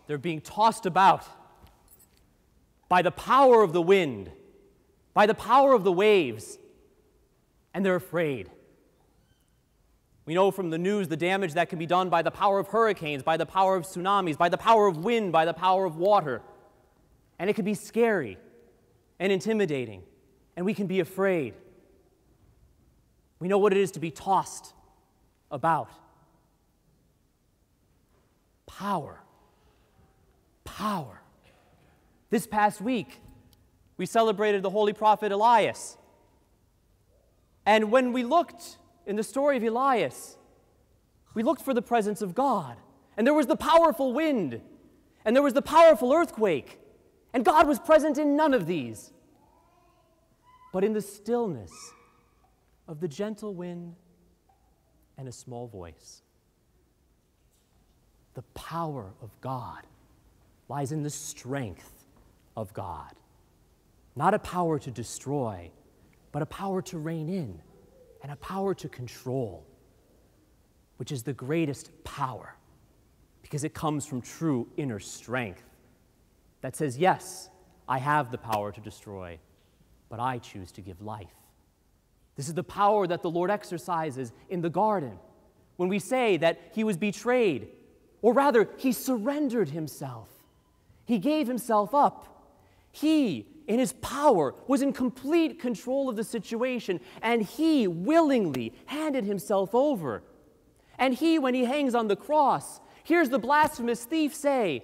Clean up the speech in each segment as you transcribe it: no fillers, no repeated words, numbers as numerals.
They're being tossed about by the power of the wind, by the power of the waves, and they're afraid. We know from the news the damage that can be done by the power of hurricanes, by the power of tsunamis, by the power of wind, by the power of water. And it can be scary and intimidating, and we can be afraid. We know what it is to be tossed about. Power. Power. This past week, we celebrated the holy prophet Elias. And when we looked in the story of Elias, we looked for the presence of God. And there was the powerful wind, and there was the powerful earthquake, and God was present in none of these. But in the stillness of the gentle wind and a small voice. The power of God lies in the strength of God. Not a power to destroy, but a power to reign in and a power to control, which is the greatest power because it comes from true inner strength that says, yes, I have the power to destroy, but I choose to give life. This is the power that the Lord exercises in the garden when we say that he was betrayed, or rather, he surrendered himself. He gave himself up. He, in his power, was in complete control of the situation, and he willingly handed himself over. And he, when he hangs on the cross, hears the blasphemous thief say,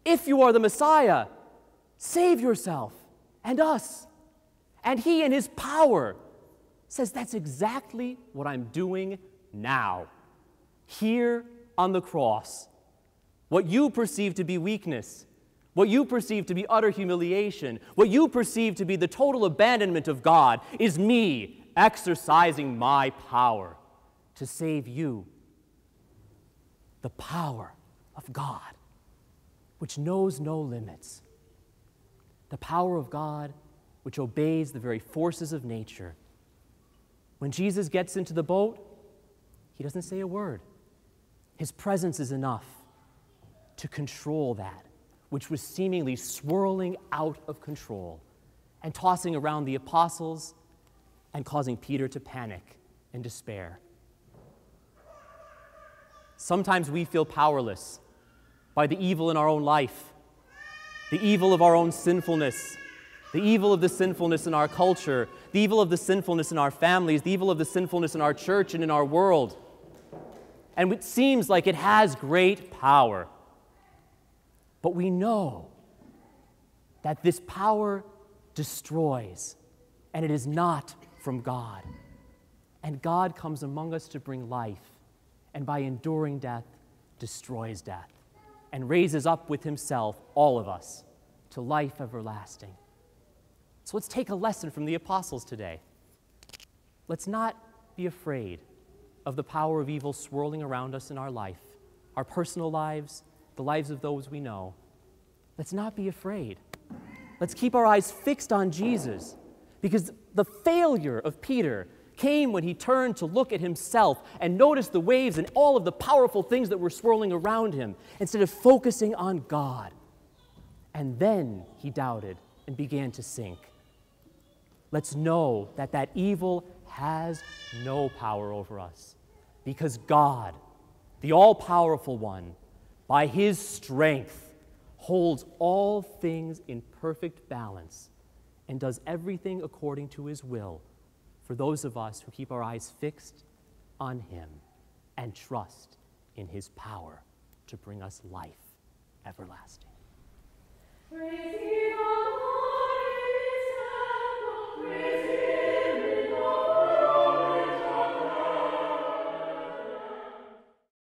"If you are the Messiah, save yourself and us." And he, in his power, says, that's exactly what I'm doing now, here on the cross. What you perceive to be weakness, what you perceive to be utter humiliation, what you perceive to be the total abandonment of God, is me exercising my power to save you. The power of God, which knows no limits. The power of God, which obeys the very forces of nature. When Jesus gets into the boat, he doesn't say a word. His presence is enough to control that which was seemingly swirling out of control and tossing around the apostles and causing Peter to panic and despair. Sometimes we feel powerless by the evil in our own life, the evil of our own sinfulness, the evil of the sinfulness in our culture, the evil of the sinfulness in our families, the evil of the sinfulness in our church and in our world. And it seems like it has great power. But we know that this power destroys, and it is not from God. And God comes among us to bring life, and by enduring death, destroys death, and raises up with himself all of us to life everlasting. So let's take a lesson from the apostles today. Let's not be afraid of the power of evil swirling around us in our life, our personal lives, the lives of those we know. Let's not be afraid. Let's keep our eyes fixed on Jesus, because the failure of Peter came when he turned to look at himself and noticed the waves and all of the powerful things that were swirling around him, instead of focusing on God. And then he doubted and began to sink. Let's know that that evil has no power over us, because God, the all-powerful one, by his strength, holds all things in perfect balance and does everything according to his will for those of us who keep our eyes fixed on him and trust in his power to bring us life everlasting. Praise ye the